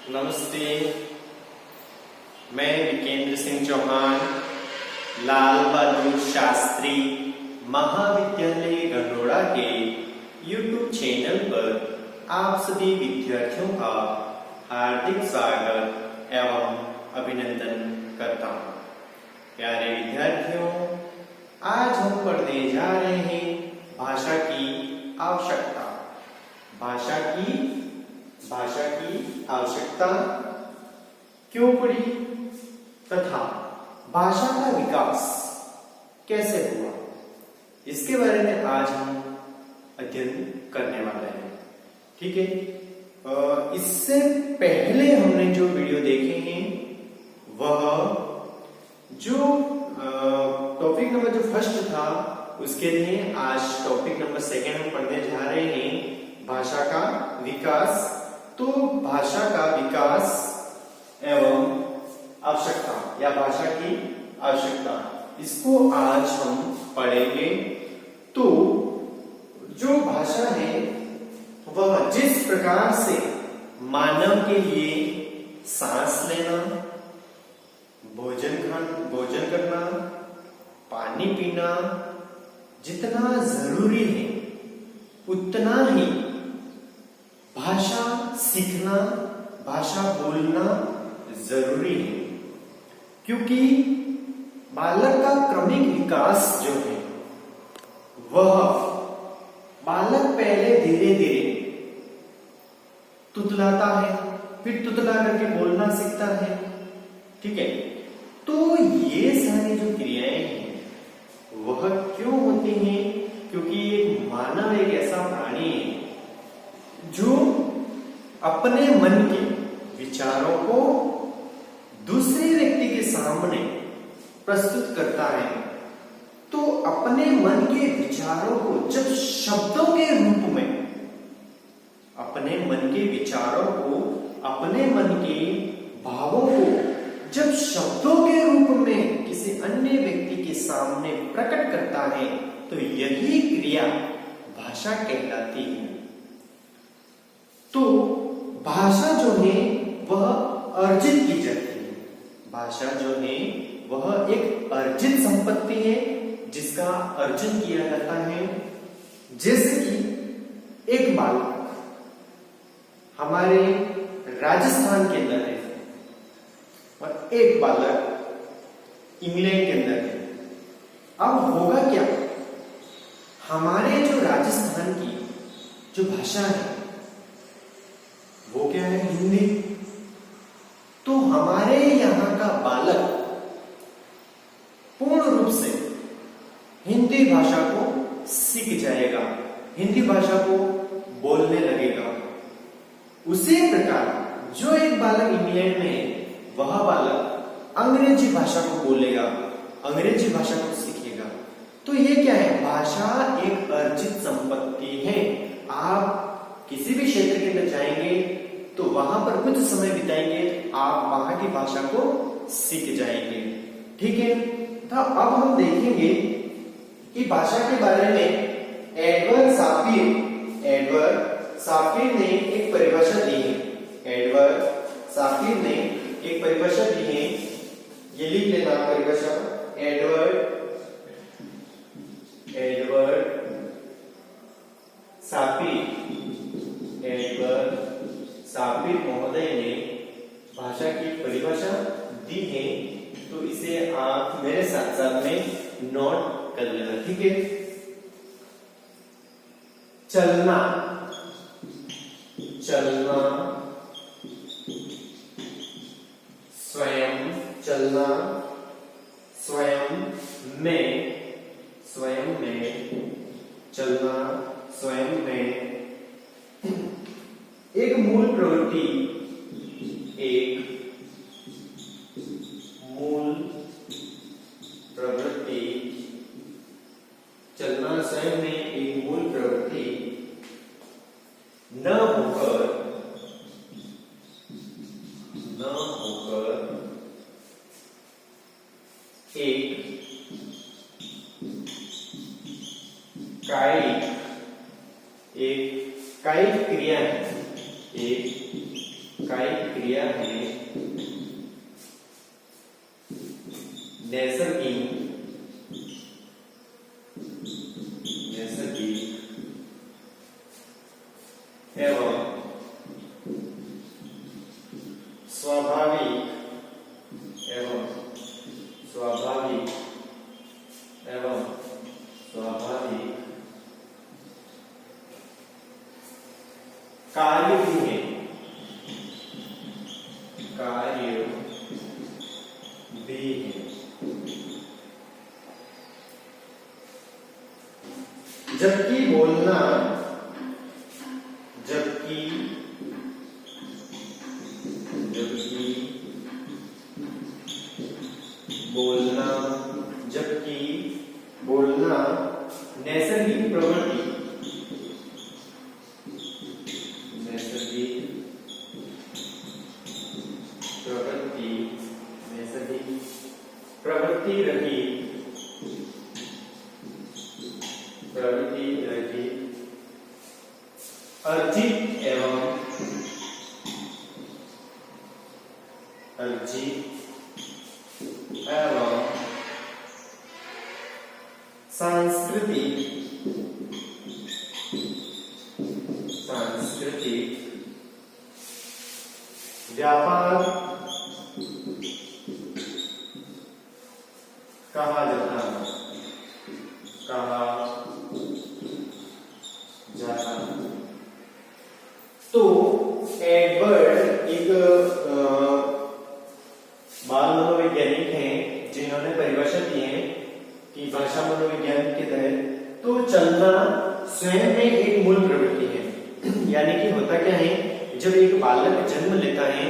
नमस्ते, मैं विकेंद्र सिंह चौहान, लाल बहादुर शास्त्री महाविद्यालय गंडोड़ा के YouTube चैनल पर आप सभी विद्यार्थियों का हार्दिक स्वागत एवं अभिनंदन करता हूँ। प्यारे विद्यार्थियों, आज हम पढ़ने जा रहे हैं भाषा की आवश्यकता। भाषा की आवश्यकता क्यों पड़ी तथा भाषा का विकास कैसे हुआ, इसके बारे में आज हम अध्ययन करने वाले हैं। ठीक है, इससे पहले हमने जो वीडियो देखे हैं वह जो टॉपिक नंबर जो फर्स्ट था उसके लिए आज टॉपिक नंबर सेकेंड हम पढ़ने जा रहे हैं, भाषा का विकास। तो भाषा का विकास एवं आवश्यकता या भाषा की आवश्यकता, इसको आज हम पढ़ेंगे। तो जो भाषा है वह जिस प्रकार से मानव के लिए सांस लेना, भोजन करना, पानी पीना जितना जरूरी है उतना ही भाषा सीखना, भाषा बोलना जरूरी है। क्योंकि बालक का क्रमिक विकास जो है वह बालक पहले धीरे धीरे तुतलाता है, फिर तुतला करके बोलना सीखता है। ठीक है, तो ये सारी जो क्रियाएं हैं वह क्यों होती हैं? क्योंकि एक मानव एक ऐसा प्राणी है जो अपने मन के विचारों को दूसरे व्यक्ति के सामने प्रस्तुत करता है। तो अपने मन के विचारों को जब शब्दों के रूप में, अपने मन के विचारों को, अपने मन के भावों को जब शब्दों के रूप में किसी अन्य व्यक्ति के सामने प्रकट करता है तो यही क्रिया भाषा कहलाती है। तो भाषा जो है वह अर्जित की जाती है। भाषा जो है वह एक अर्जित संपत्ति है जिसका अर्जन किया जाता है। जैसे कि एक बालक हमारे राजस्थान के अंदर है और एक बालक इंग्लैंड के अंदर है। अब होगा क्या, हमारे जो राजस्थान की जो भाषा है वो क्या है, हिंदी। तो हमारे यहां का बालक पूर्ण रूप से हिंदी भाषा को सीख जाएगा, हिंदी भाषा को बोलने लगेगा। उसी प्रकार जो एक बालक इंग्लैंड में है वह बालक अंग्रेजी भाषा को बोलेगा, अंग्रेजी भाषा को सीखेगा। तो ये क्या है, भाषा एक अर्जित संपत्ति है। आप किसी भी क्षेत्र के अंदर जाएंगे तो वहां पर कुछ समय बिताएंगे, आप वहां की भाषा को सीख जाएंगे। ठीक है, तो अब हम देखेंगे कि भाषा के बारे में एडवर्ड साफिर ने एक परिभाषा दी है। एडवर्ड साफिर ने एक परिभाषा दी है, ये लिख लेना परिभाषा। एडवर्ड साफिर महोदय ने भाषा की परिभाषा दी है। तो इसे आप मेरे साथ साथ में नोट कर लेना। ठीक है, चलना स्वयं, चलना स्वयं में, चलना स्वयं में एक मूल प्रवृत्ति, चलना स्वयं में एक मूल प्रवृत्ति न होकर एक कायिक क्रिया है, एक कायिक क्रिया है नैसर्गिक एवं स्वाभाविक कार्य भी है, जबकि बोलना नैसर्गिक प्रवृत्ति रही अर्जित एवं सांस्कृतिक व्यापार कहा जाता है। तो एडवर्ड एक बाल मनोवैज्ञानिक हैं जिन्होंने परिभाषा दी है कि भाषा मनोविज्ञान के तहत तो चलना स्वयं में एक मूल प्रवृत्ति है। यानी कि होता क्या है, जब एक बालक जन्म लेता है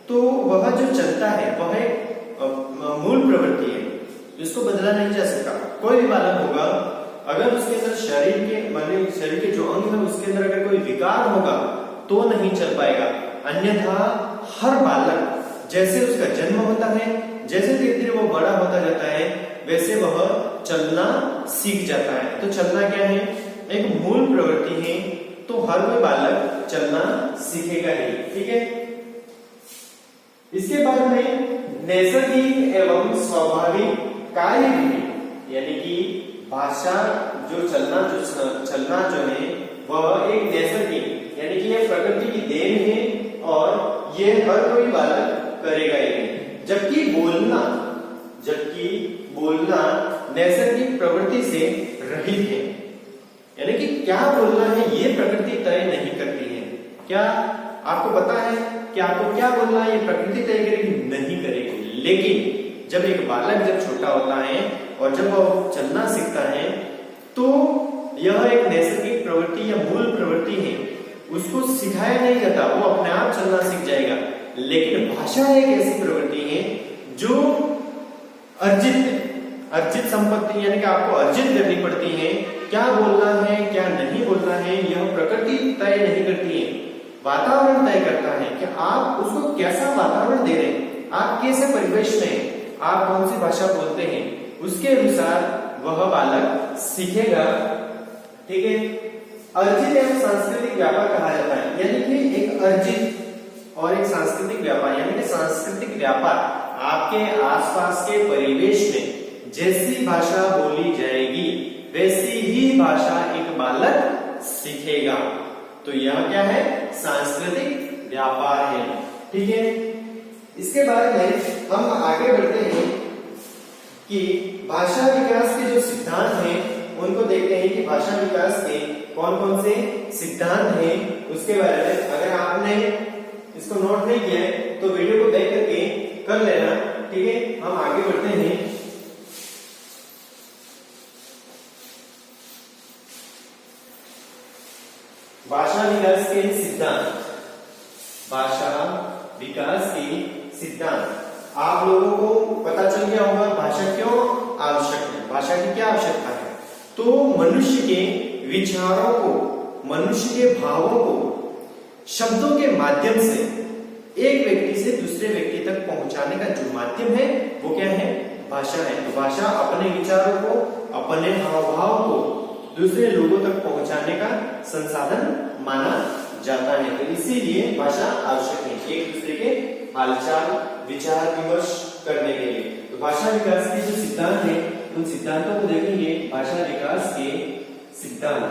तो वह जो चलता है वह एक मूल प्रवृत्ति है, इसको बदला नहीं जा सकता। कोई भी बालक होगा, अगर उसके अंदर शरीर के जो अंग है उसके अंदर अगर कोई विकार होगा तो नहीं चल पाएगा। अन्यथा हर बालक जैसे उसका जन्म होता है, जैसे धीरे धीरे वो बड़ा होता जाता है, वैसे वह चलना सीख जाता है। तो चलना क्या है, एक मूल प्रवृत्ति है, तो हर कोई बालक चलना सीखेगा ही। ठीक है। इसके बाद में नैसर्गिक एवं स्वाभाविक कार्य भी, यानी कि भाषा जो चलना जो है वह एक नैसर्गिक, यानी कि यह प्रकृति की देन है और ये हर कोई बालक करेगा ही। जबकि बोलना नैसर्गिक प्रवृत्ति से रहित है, यानी कि क्या बोलना है ये प्रकृति तय नहीं करती है। क्या आपको पता है कि आपको क्या बोलना है ये प्रकृति तय करेगी? नहीं करेगी। लेकिन जब एक बालक जब छोटा होता है और जब वह चलना सीखता है तो यह एक नैसर्गिक प्रवृत्ति या मूल प्रवृत्ति है, उसको सिखाया नहीं जाता, वो अपने आप चलना सीख जाएगा। लेकिन भाषा एक ऐसी प्रवृत्ति है जो अर्जित संपत्ति, यानी कि आपको अर्जित करनी पड़ती है। क्या बोलना है क्या नहीं बोलना है यह प्रकृति तय नहीं करती है, वातावरण तय करता है कि आप उसको कैसा वातावरण दे रहे हैं, आप कैसे परिवेश में आप कौन सी भाषा बोलते हैं, उसके अनुसार वह बालक सीखेगा। ठीक है। अर्जित एवं सांस्कृतिक व्यापार कहा जाता है, यानी कि एक अर्जित और एक सांस्कृतिक व्यापार, यानी कि सांस्कृतिक व्यापार आपके आसपास के परिवेश में जैसी भाषा बोली जाएगी वैसी ही भाषा एक बालक सीखेगा। तो यह क्या है, सांस्कृतिक व्यापार है। ठीक है। इसके बाद में हम आगे बढ़ते हैं कि भाषा विकास के जो सिद्धांत हैं उनको देखते हैं कि भाषा विकास के कौन कौन से सिद्धांत हैं उसके बारे में। अगर आपने इसको नोट नहीं किया है तो वीडियो को देख करके कर लेना। ठीक है। हम आगे बढ़ते हैं। भाषा विकास के सिद्धांत, आप लोगों को पता चल गया होगा भाषा क्यों आवश्यक है, भाषा की क्या आवश्यकता है। तो मनुष्य के विचारों को, मनुष्य के भावों को शब्दों के माध्यम से एक व्यक्ति से दूसरे व्यक्ति तक पहुंचाने का जो माध्यम है वो क्या है, भाषा है। तो भाषा अपने विचारों को, अपने हाव भाव को दूसरे लोगों तक पहुंचाने का संसाधन माना जाता है। तो इसीलिए भाषा आवश्यक है, एक दूसरे के हालचाल विचार विमर्श करने के लिए। तो भाषा विकास के जो सिद्धांत है उन सिद्धांतों को देखेंगे। भाषा विकास के सिद्धांत,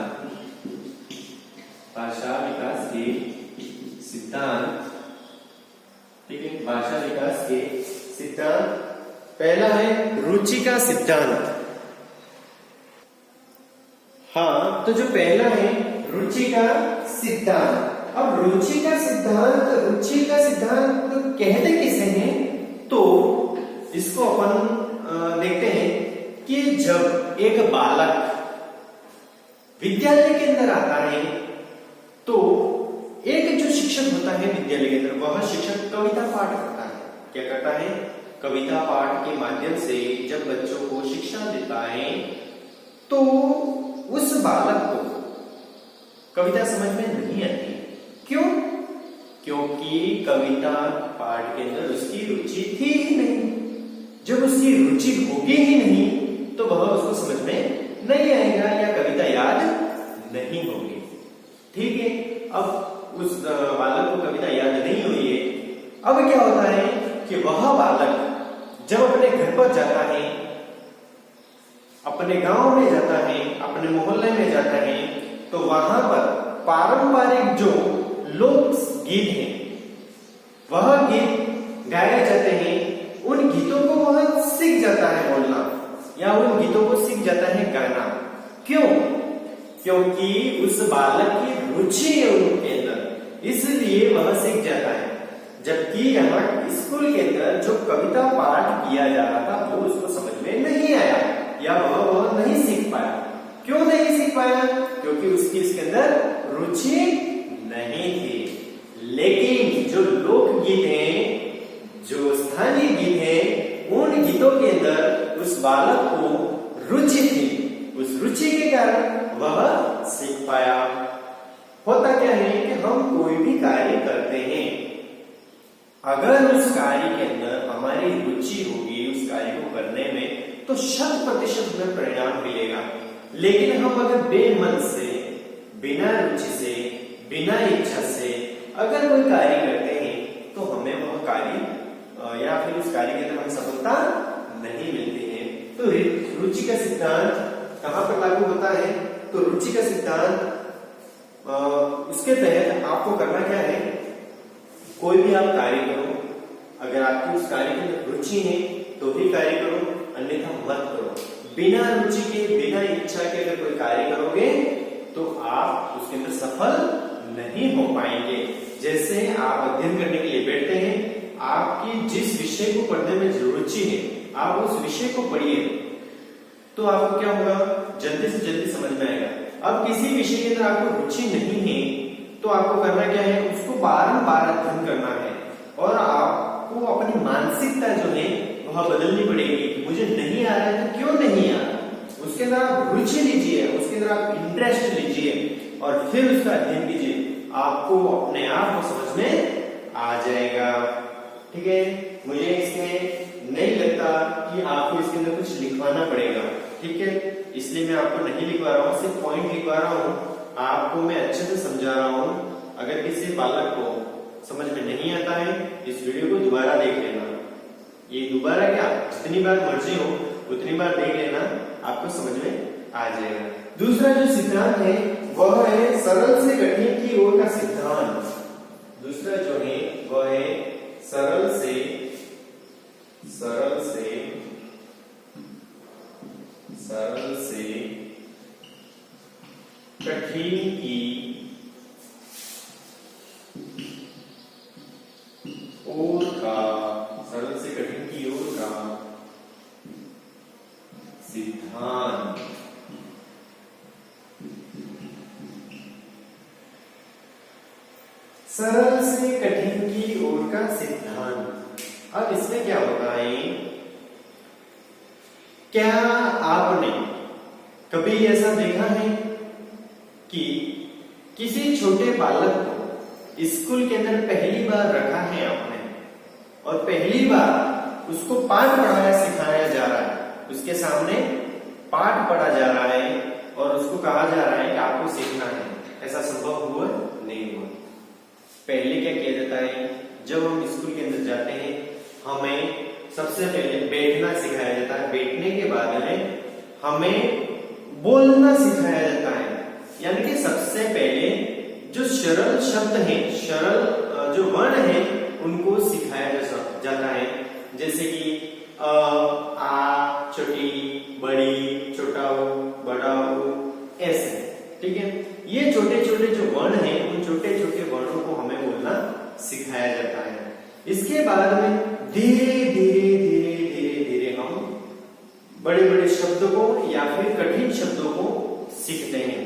भाषा विकास के सिद्धांत, ठीक है। भाषा विकास के सिद्धांत, पहला है रुचि का सिद्धांत। हाँ, तो जो पहला है रुचि का सिद्धांत। अब रुचि का सिद्धांत कहते किसे हैं? तो इसको अपन देखते हैं कि जब एक बालक विद्यालय के अंदर आता है तो एक जो शिक्षक होता है विद्यालय के अंदर, वह शिक्षक कविता पाठ करता है। क्या करता है? कविता पाठ के माध्यम से जब बच्चों को शिक्षा देता है तो उस बालक को कविता समझ में नहीं आती। क्यों? क्योंकि कविता पाठ के अंदर उसकी रुचि थी ही नहीं। जब उसकी रुचि होगी ही नहीं तो वह उसको समझ में नहीं आएगा या कविता याद नहीं होगी। ठीक है, अब उस बालक को कविता याद नहीं हुई है। अब क्या होता है कि वह बालक जब अपने घर पर जाता है, अपने गांव में जाता है, अपने मोहल्ले में जाता है, तो वहां पर पारंपरिक जो लोक गीत हैं वह गीत गाए जाते हैं। उन गीतों को वह सीख जाता है बोलना या उन गीतों को सीख जाता है गाना। क्यों? क्योंकि उस बालक की रुचि है उनके अंदर, इसलिए वह सीख जाता है। जबकि यहाँ स्कूल के अंदर जो कविता पाठ किया जा रहा था वो उसको समझ में नहीं आया या वह नहीं सीख पाया। क्यों नहीं सीख पाया? क्योंकि उसकी इसके अंदर रुचि नहीं थी। लेकिन जो लोकगीत हैं, जो स्थानीय गीत हैं, उन गीतों के अंदर उस बालक को रुचि थी। उस रुचि के कारण वह सीख पाया। होता क्या है कि हम कोई भी कार्य करते हैं, अगर उस कार्य के अंदर हमारी रुचि होगी उस कार्य को करने में तो 100% हमें परिणाम मिलेगा। लेकिन हम अगर बेमन से, बिना रुचि से, बिना इच्छा से अगर कोई कार्य करते हैं तो हमें वह कार्य या फिर उस कार्य के अंदर हमें सफलता नहीं मिलती है। तो रुचि का सिद्धांत कहां पर लागू होता है? तो रुचि का सिद्धांत उसके तहत आपको करना क्या है? कोई भी आप कार्य करो, अगर आपकी उस कार्य के अंदर रुचि है तो ही कार्य करो, अन्यथा मत करो। बिना रुचि के, बिना इच्छा के अगर कोई कार्य करोगे तो आप उसके अंदर सफल नहीं हो पाएंगे। जैसे आप अध्ययन करने के लिए बैठते हैं, आपकी जिस विषय को पढ़ने में रुचि है आप उस विषय को पढ़िए तो आपको क्या होगा? जल्दी से जल्दी समझ में आएगा। अब किसी विषय के अंदर आपको रुचि नहीं है तो आपको करना क्या है? उसको बारंबार अध्ययन करना है और आपको अपनी मानसिकता जो है वह बदलनी पड़ेगी। मुझे नहीं आ रहा है तो क्यों नहीं आ रहा, उसके अंदर आप रुचि लीजिए, उसके अंदर आप इंटरेस्ट लीजिए और फिर उसका अध्ययन कीजिए। आपको अपने आप को समझ में आ जाएगा। ठीक है, मुझे इसमें नहीं लगता कि आपको इसके अंदर कुछ लिखवाना पड़ेगा। ठीक है, इसलिए मैं आपको नहीं लिखवा रहा हूँ, सिर्फ पॉइंट लिखवा रहा हूँ। आपको मैं अच्छे से समझा रहा हूँ। अगर किसी बालक को समझ में नहीं आता है इस वीडियो को दोबारा देख लेना। ये दोबारा क्या, जितनी बार मर्जी हो उतनी बार देख लेना, आपको समझ में आ जाएगा। दूसरा जो सिद्धांत है वह है सरल से कठिन की ओर का सिद्धांत। दूसरा जो है वह है सरल से कठिन की ओर का, सरल से कठिन की ओर का सिद्धांत। सरल से कठिन की ओर का सिद्धांत। अब इसमें क्या होता है? क्या आपने कभी ऐसा देखा है कि किसी छोटे बालक को स्कूल के अंदर पहली बार रखा है आपने और पहली बार उसको पाठ पढ़ाया सिखाया जा रहा है, उसके सामने पाठ पढ़ा जा रहा है और उसको कहा जा रहा है कि आपको सीखना है। ऐसा संभव हुआ? नहीं हुआ। पहले क्या किया जाता है, जब हम स्कूल के अंदर जाते हैं हमें सबसे पहले बैठना सिखाया जाता है, बैठने के बाद में हमें बोलना सिखाया जाता है। यानी कि सबसे पहले जो सरल शब्द हैं, सरल जो वर्ण हैं उनको सिखाया जाता है, जैसे कि आ, छोटी, बड़ी, छोटा ऊ, बड़ा ऊ, ऐसे। ठीक है, ये छोटे छोटे जो वर्ण हैं उन छोटे छोटे वर्णों को हमें बोलना सिखाया जाता है। इसके बाद में धीरे धीरे धीरे धीरे धीरे हम बड़े बड़े शब्दों को या फिर कठिन शब्दों को सीखते हैं।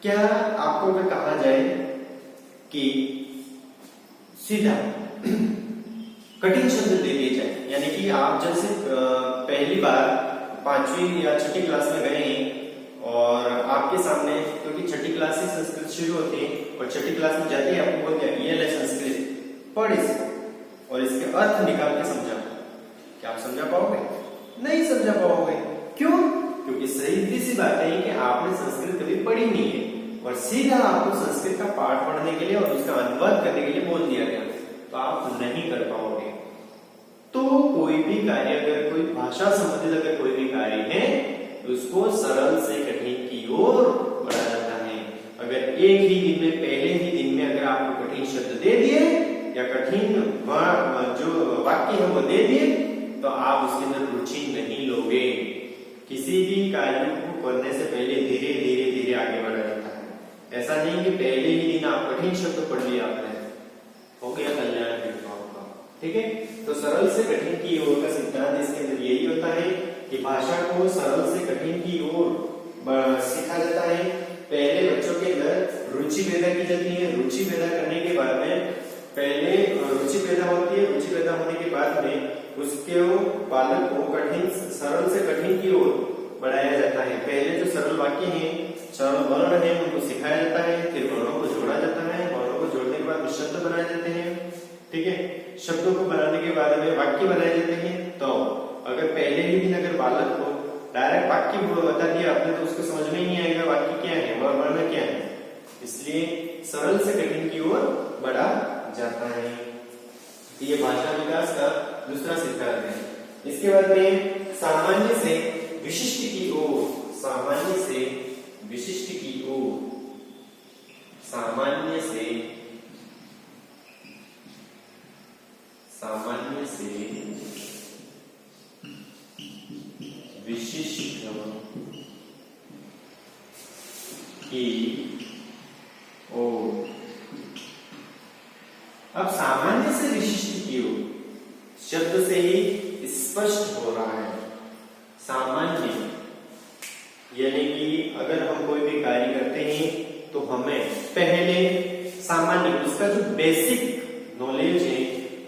क्या आपको अगर कहा जाए कि सीधा कठिन शब्द दे दिए जाए, यानी कि आप जैसे पहली बार 5वीं या 6ठी क्लास में गए हैं और आपके सामने, क्योंकि 6ठी क्लास से संस्कृत शुरू होती है और 6ठी क्लास में जाते ही आपको बोल दिया ये ले संस्कृत पढ़ इसको और इसके अर्थ निकाल के समझा, क्या आप समझा पाओगे? नहीं समझा पाओगे। क्यों? क्योंकि सीधी सी बात है कि आपने संस्कृत कभी पढ़ी नहीं है और सीधा आपको संस्कृत का पाठ पढ़ने के लिए और उसका अनुवाद करने के लिए बोल दिया गया, तो आप नहीं कर पाओगे। तो कोई भी कार्य, अगर कोई भाषा संबंधित अगर कोई भी कार्य है तो उसको सरल से कठिन की ओर बढ़ा जाता है। अगर एक ही दिन में, पहले ही दिन में अगर आपको कठिन शब्द दे दिए या कठिन जो वाक्य है वो दे दिए तो आप उसके अंदर रुचि नहीं लोगे। किसी भी कार्य को करने से पहले धीरे धीरे धीरे आगे बढ़ा जाता है। ऐसा नहीं कि पहले ही दिन आप कठिन शब्द पढ़ लिया आपने, हो गया कल्याण फिर आपका। ठीक है, तो सरल से कठिन की ओर का सिद्धांत इसके अंदर यही होता है कि भाषा को सरल से कठिन की ओर सीखा जाता है। पहले बच्चों के अंदर रुचि पैदा की जाती है, रुचि पैदा करने के बाद में पहले रुचि पैदा होती है, रुचि पैदा होने के बाद में उसके बालक को कठिन, सरल से कठिन की ओर बढ़ाया जाता है। पहले जो सरल वाक्य हैं, सरल वर्ण हैं उनको सिखाया जाता है, फिर वर्णों को जोड़ा जाता है, वर्णों को जोड़ने के बाद शब्द बनाए जाते हैं। ठीक है, शब्दों को बनाने के बाद में वाक्य बनाए जाते हैं। तो अगर पहले ही दिन अगर बालक को डायरेक्ट वाक्य बता दिया आपने तो उसको समझ में ही नहीं आएगा वाक्य क्या है, वर्ण क्या है। इसलिए सरल से कठिन की ओर बढ़ा जाता है। ये भाषा विकास का दूसरा सिद्धांत है। इसके बाद में सामान्य से विशिष्ट की ओर, सामान्य से विशिष्ट की ओर, सामान्य से विशिष्ट की ओर। अब सामान्य से विशिष्ट की ओर शब्द से ही स्पष्ट हो रहा है। सामान्य यानी कि अगर हम कोई भी कार्य करते हैं तो हमें पहले सामान्य, उसका जो बेसिक नॉलेज है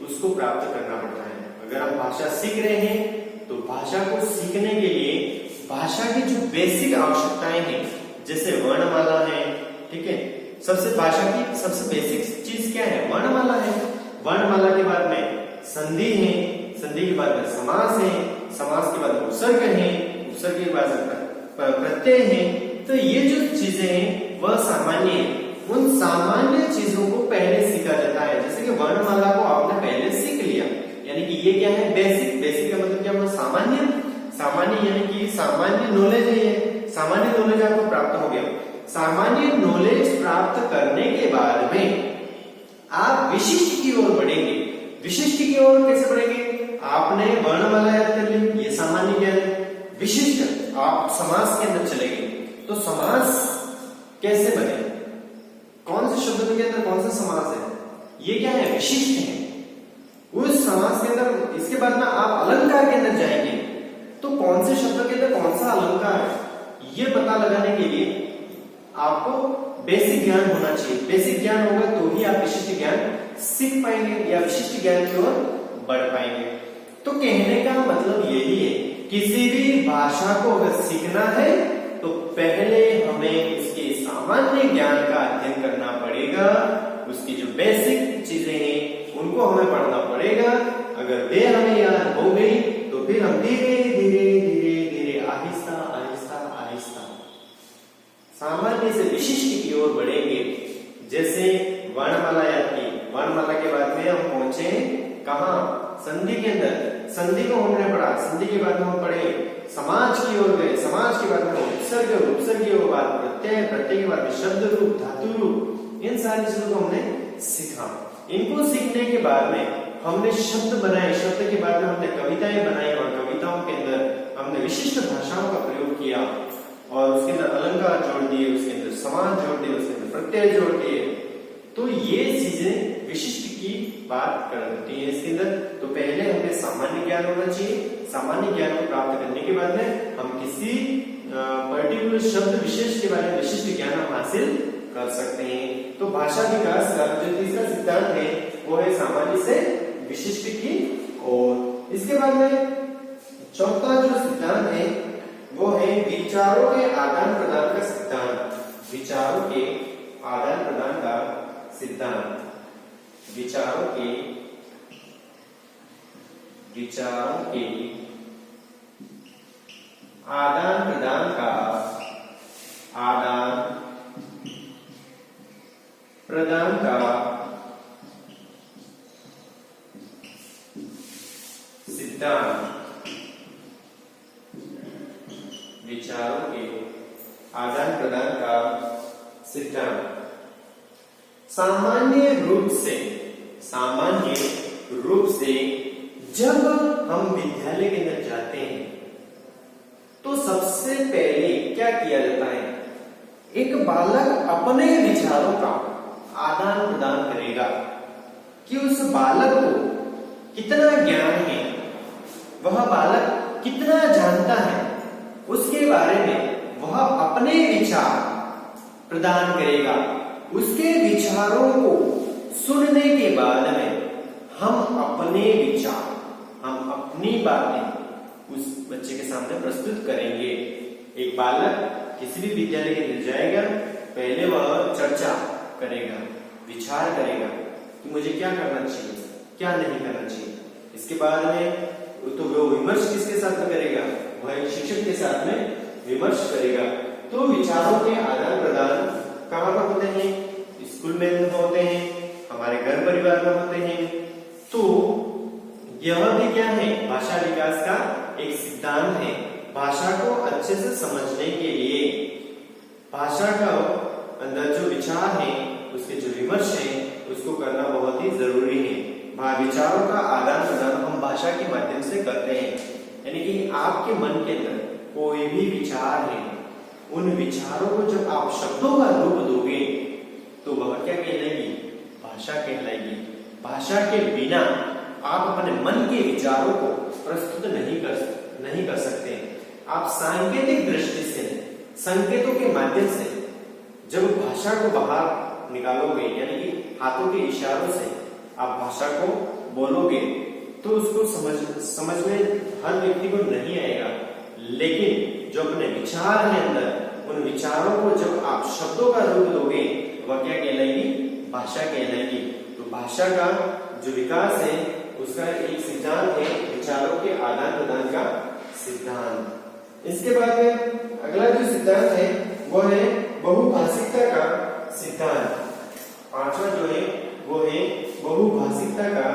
उसको प्राप्त करना पड़ता है। अगर हम भाषा सीख रहे हैं तो भाषा को सीखने के लिए भाषा की जो बेसिक आवश्यकताएं हैं, जैसे वर्णमाला है, ठीक है, भाषा की सबसे बेसिक चीज क्या है? वर्णमाला है। वर्णमाला के बाद में संधि है, संधि के बाद में समास है, समास के बाद में उपसर्ग है, उपसर्ग के बाद में प्रत्यय है। तो ये जो चीजें हैं वह सामान्य है। उन सामान्य चीजों को पहले सीखा जाता है। जैसे कि वर्णमाला को आपने पहले सीख लिया, यानी कि ये क्या है? बेसिक। बेसिक का मतलब क्या है? सामान्य। सामान्य यानी कि सामान्य नॉलेज है, ये सामान्य नॉलेज आपको प्राप्त हो गया। सामान्य नॉलेज प्राप्त करने के बाद में आप विशिष्ट की ओर बढ़ेंगे। विशिष्ट की ओर कैसे बढ़ेंगे? आपने वर्णमाला याद कर ली, ये सामान्य ज्ञान है। विशिष्ट आप समास के अंदर चले गए, तो समास कैसे बने? कौन से शब्द के अंदर कौन सा समास है? ये क्या है? विशिष्ट है। उस समास के अंदर इसके बाद में आप अलंकार के अंदर जाएंगे, तो कौन से शब्द के अंदर कौन सा अलंकार है ये पता लगाने के लिए आपको बेसिक ज्ञान होना चाहिए। बेसिक ज्ञान होगा तो ही आप विशिष्ट ज्ञान सीख पाएंगे या विशिष्ट ज्ञान की ओर बढ़ पाएंगे। तो कहने का मतलब यही है, किसी भी भाषा को अगर सीखना है तो पहले हमें उसके सामान्य ज्ञान का अध्ययन करना पड़ेगा। उसकी जो बेसिक चीजें हैं उनको हमें पढ़ना पड़ेगा। अगर वे हमें याद हो गई तो फिर हम धीरे धीरे धीरे धीरे आहिस्ता आहिस्ता आहिस्ता सामान्य से विशिष्ट की ओर बढ़ेंगे। जैसे वर्णमाला याद की, वर्णमाला के बाद में हम पहुंचे कहाँ, संधि के अंदर, संधि को हमने पढ़ा, संधि के बाद में हम पढ़े समाज की ओर गए, समाज के बाद में उपसर्ग, उपसर्ग के बाद प्रत्यय, प्रत्यय के बाद में शब्द रूप, धातु रूप, इन सारी चीजों को हमने सीखा। इनको सीखने के बाद में हमने शब्द बनाए, शब्द के बाद में हमने कविताएं बनाई और कविताओं के अंदर हमने विशिष्ट भाषाओं का प्रयोग किया और उसके अंदर अलंकार जोड़ दिए, उसके अंदर समाज जोड़ दिए, उसके अंदर प्रत्यय जोड़ दिए। तो ये चीजें विशिष्ट की बात करती है इसके अंदर। तो पहले हमें सामान्य ज्ञान होना चाहिए, सामान्य ज्ञान को प्राप्त करने के बाद में हम किसी पर्टिकुलर शब्द विशेष के बारे में विशिष्ट ज्ञान हम हासिल कर सकते हैं। तो भाषा विकास का जो तीसरा सिद्धांत है वो है सामान्य से विशिष्ट की ओर। इसके बाद में चौथा जो सिद्धांत है वो है विचारों के आदान प्रदान का सिद्धांत। विचारों के आदान प्रदान का सिद्धांत, विचारों के आदान प्रदान का सिद्धांत, विचारों के आदान प्रदान का सिद्धांत। सामान्य रूप से जब हम विद्यालय के अंदर जाते हैं तो सबसे पहले क्या किया जाता है, एक बालक अपने विचारों का आदान प्रदान करेगा कि उस बालक को कितना ज्ञान है, वह बालक कितना जानता है, उसके बारे में वह अपने विचार प्रदान करेगा। उसके विचारों को सुनने के बाद में हम अपने विचार, हम अपनी बातें उस बच्चे के सामने प्रस्तुत करेंगे। एक बालक किसी भी विद्यालय के अंदर जाएगा, पहले वह चर्चा करेगा, विचार करेगा कि मुझे क्या करना चाहिए, क्या नहीं करना चाहिए। इसके बाद में तो वो विमर्श किसके साथ में करेगा, वह एक शिक्षक के साथ में विमर्श करेगा। तो विचारों के आदान प्रदान कहाँ पर होते हैं, स्कूल में होते हैं, हमारे घर परिवार में होते हैं। तो यह भी क्या है, भाषा विकास का एक सिद्धांत है। भाषा को अच्छे से समझने के लिए भाषा का अंदर जो विचार है, उसके जो विमर्श है, उसको करना बहुत ही जरूरी है। विचारों का आदान प्रदान हम भाषा के माध्यम से करते हैं, यानी कि आपके मन के अंदर कोई भी विचार है, उन विचारों को जब आप शब्दों का रूप दोगे तो वह क्या कहलाएगी, भाषा कहलाएगी। भाषा के बिना आप अपने मन के विचारों को प्रस्तुत नहीं कर सकते। आप सांकेतिक दृष्टि से, संकेतों के माध्यम से जब भाषा को बाहर निकालोगे, यानी कि हाथों के इशारों से आप भाषा को बोलोगे, तो उसको समझ में हर व्यक्ति को नहीं आएगा। लेकिन जो अपने विचार है अंदर, उन विचारों को जब आप शब्दों का रूप दोगे, वह क्या कहलाएगी, भाषा कहलाएगी। तो भाषा का जो विकास है उसका एक सिद्धांत है विचारों के आदान प्रदान का सिद्धांत। इसके बाद में अगला जो सिद्धांत है वो है बहुभाषिकता का सिद्धांत। पांचवा जो है वो है बहुभाषिकता का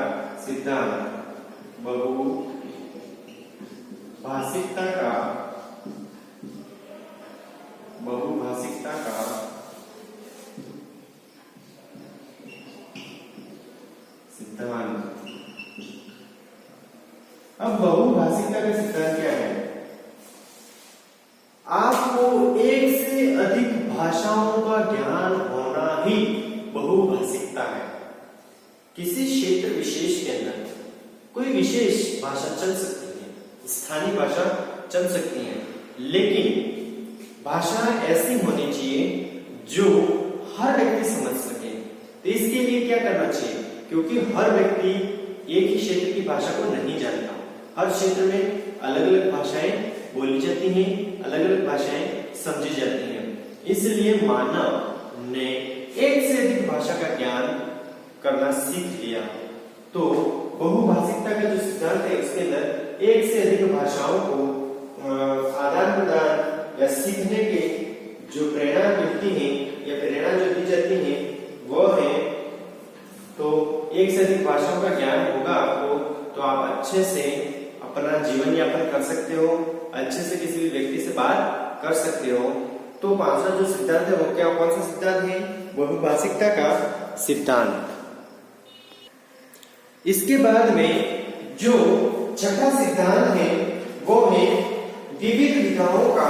सिद्धांत। बहुभाषिकता का सिद्धांत। अब बहुभाषिकता का सिद्धांत क्या है, आपको एक से अधिक भाषाओं का ज्ञान होना ही बहुभाषिकता है। किसी क्षेत्र विशेष के अंदर कोई विशेष भाषा चल सकती है, स्थानीय भाषा चल सकती है, लेकिन भाषा ऐसी होनी चाहिए जो हर व्यक्ति समझ सके। तो इसके लिए क्या करना चाहिए, क्योंकि हर व्यक्ति एक ही क्षेत्र की भाषा को नहीं जानता, हर क्षेत्र में अलग अलग भाषाएं बोली जाती हैं, अलग अलग भाषाएं समझी जाती हैं। इसलिए मानव ने एक से अधिक भाषा का ज्ञान करना सीख लिया। तो बहुभाषिकता का जो सिद्धांत है उसके अंदर एक से अधिक भाषाओं को आदान प्रदान या सीखने के जो प्रेरणा मिलती है या प्रेरणा जो दी जाती है एक से अधिक भाषाओं का ज्ञान होगा आपको तो आप अच्छे से अपना जीवन यापन कर सकते हो, अच्छे से किसी भी व्यक्ति से बात कर सकते हो। तो पांचवा जो सिद्धांत है वो क्या, कौन सा सिद्धांत है? बहुभाषिकता का सिद्धांत। इसके बाद में जो छठा सिद्धांत है वो है विविध विधाओं का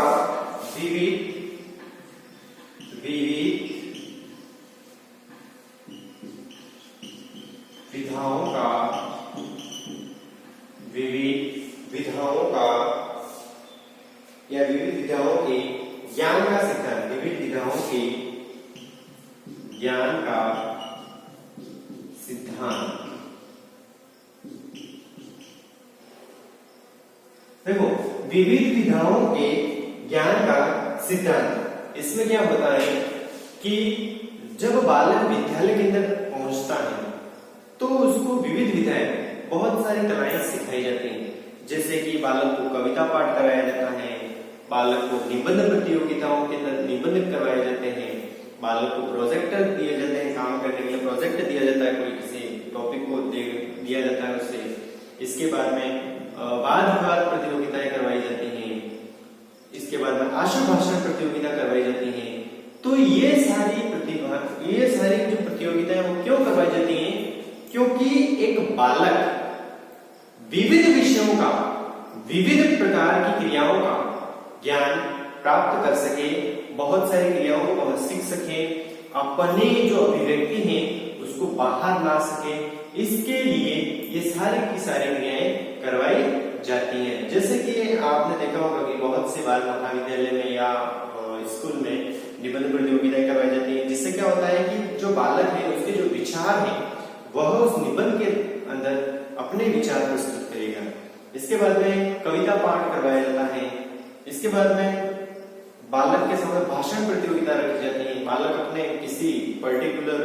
या विविध विधाओं के ज्ञान का सिद्धांत, विविध विधाओं के ज्ञान का सिद्धांत। देखो, विविध विधाओं के ज्ञान का सिद्धांत, इसमें क्या होता है कि जब बालक विद्यालय के अंदर पहुंचता है तो उसको विविध विधाएं, बहुत सारी कलाएं सिखाई जाती हैं। जैसे कि बालक को कविता पाठ कराया जाता है, बालक को निबंध प्रतियोगिताओं के अंदर निबंध करवाए जाते हैं, बालक को प्रोजेक्टर दिए जाते हैं, काम करने के लिए प्रोजेक्ट दिया जाता है, कोई किसी टॉपिक को दिया जाता है उसे। इसके बाद में वाद विवाद प्रतियोगिताएं करवाई जाती हैं, इसके बाद में आशु भाषण प्रतियोगिता करवाई जाती हैं। तो ये सारी जो प्रतियोगिताएं वो क्यों करवाई जाती हैं? क्योंकि एक बालक विविध विषयों का, विविध प्रकार की क्रियाओं का ज्ञान प्राप्त कर सके, बहुत सारी क्रियाओं को वह सीख सके, अपने जो अभिव्यक्ति है उसको बाहर ला सके, इसके लिए ये सारी की सारी क्रियाएं करवाई जाती हैं। जैसे कि आपने देखा होगा कि बहुत से बार महाविद्यालय में या स्कूल में निबंध प्रतियोगिताएं करवाई जाती है, जिससे क्या होता है कि जो बालक है उसके जो विचार है वह उस निबंध के अंदर अपने विचार प्रस्तुत करेगा। इसके बाद में कविता पाठ करवाया जाता है। इसके बाद में बालक के सामने भाषण प्रतियोगिता रखी जाती है, बालक अपने किसी पर्टिकुलर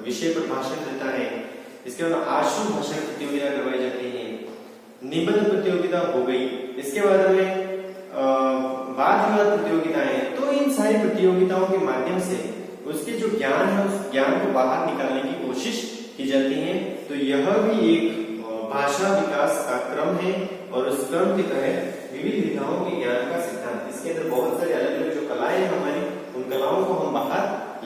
विषय पर भाषण देता है। इसके बाद आशु भाषण प्रतियोगिता करवाई जाती है, निबंध प्रतियोगिता हो गई। इसके बाद में वाद विवाद प्रतियोगिताएं। तो इन सारी प्रतियोगिताओं के माध्यम से उसके जो ज्ञान है उस ज्ञान को बाहर निकालने की कोशिश की जाती है। तो यह भी एक भाषा विकास का क्रम है और उस क्रम के तहत विविध विधाओं के ज्ञान का सिद्धांत, इसके अंदर बहुत सारी अलग अलग जो कलाएं हैं हमारी, उन कलाओं को हम बाहर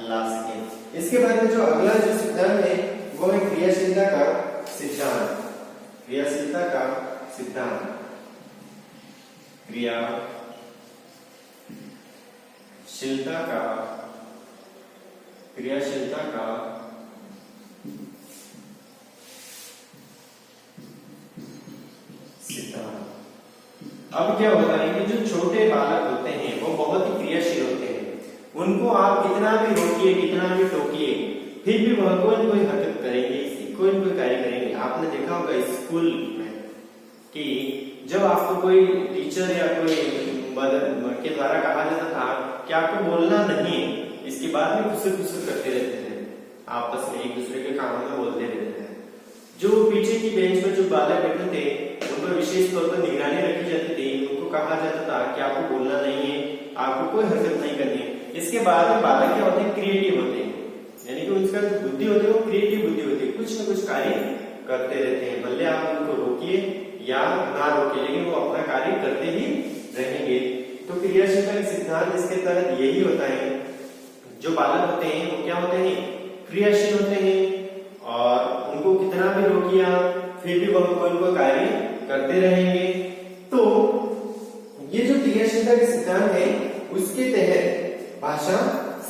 ला सकें। इसके बाद में जो अगला जो सिद्धांत है वो है क्रियाशीलता का सिद्धांत। क्रियाशीलता का सिद्धांत, क्रियाशीलता का सिद्धांत। अब क्या होता है कि जो छोटे बालक होते हैं वो बहुत ही क्रियाशील होते हैं, उनको आप कितना भी रोकिए, कितना भी टोकिए, फिर भी वह कोई न कोई हरकत करेंगे, कोई न कोई कार्य करेंगे। आपने देखा होगा स्कूल में कि जब आपको कोई टीचर या कोई मदर के द्वारा कहा जाता था कि आपको बोलना नहीं है, इसके बाद में खुसर खुसर करते रहते थे, आपस में एक दूसरे के कानों में बोलते रहते थे। जो पीछे की बेंच पर जो बालक बैठे थे उन पर विशेष तौर पर निगरानी रखी जाती थी, उनको कहा जाता था कि आपको बोलना नहीं है, आपको कोई हरकत नहीं करनी है। इसके बाद में बालक क्या होते हैं, क्रिएटिव होते हैं, यानी कि उनका बुद्धि होती है वो क्रिएटिव बुद्धि होती है, कुछ न कुछ कार्य करते रहते हैं। भले आप उनको रोकिए या ना रोकिए, लेकिन वो अपना कार्य करते ही रहेंगे। तो क्रियाशीलता के सिद्धांत इसके तहत यही होता है, जो बालक होते हैं वो क्या होते हैं, क्रियाशील होते हैं और उनको कितना भी रोकिया फिर भी वह कोई कार्य करते रहेंगे। तो ये जो क्रियाशीलता के सिद्धांत है उसके तहत भाषा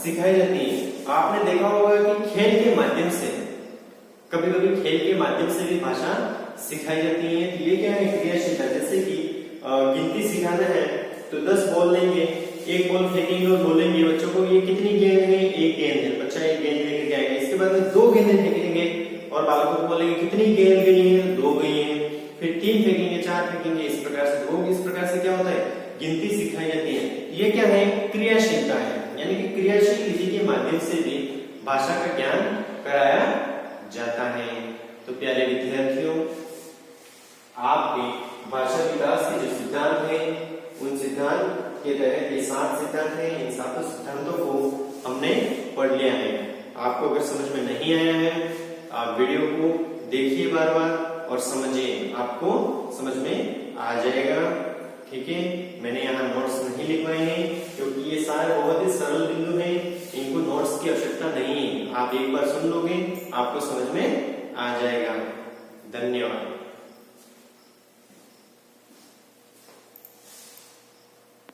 सिखाई जाती है। आपने देखा होगा कि खेल के माध्यम से, कभी कभी खेल के माध्यम से भी भाषा सिखाई जाती है। तो ये क्या है, क्रियाशीलता। जैसे कि गिनती सिखाना है तो 10 बॉल लेंगे, एक बॉल फेंकेंगे और बोलेंगे बच्चों को ये कितनी गेंद है, एक गेंद है, बच्चा एक गेंद लेकर के आएगा। इसके बाद में 2 गेंदें फेंकेंगे और बालकों को बोलेंगे कितनी गेंद गई है, 2 गई है, फिर 3 फेंकेंगे, 4 फेंकेंगे, इस प्रकार से 2, इस प्रकार से क्या होता है, गिनती सिखाई जाती है। ये क्या है, क्रियाशीलता है, यानी कि क्रियाशील विधि के माध्यम से भी भाषा का ज्ञान कराया जाता है। तो प्यारे विद्यार्थियों, आपके भाषा विकास के जो सिद्धांत है उन सिद्धांत के तहत ये 7 सिद्धांत हैं, इन 7 सिद्धांतों को हमने पढ़ लिया है। आपको अगर समझ में नहीं आया है आप वीडियो को देखिए बार बार और समझिए, आपको समझ में आ जाएगा। ठीक है, मैंने यहाँ नोट्स नहीं लिखवाए हैं क्योंकि ये सारे बहुत ही सरल बिंदु हैं, इनको नोट्स की आवश्यकता नहीं है। आप एक बार सुन लोगे, आपको समझ में आ जाएगा। धन्यवाद।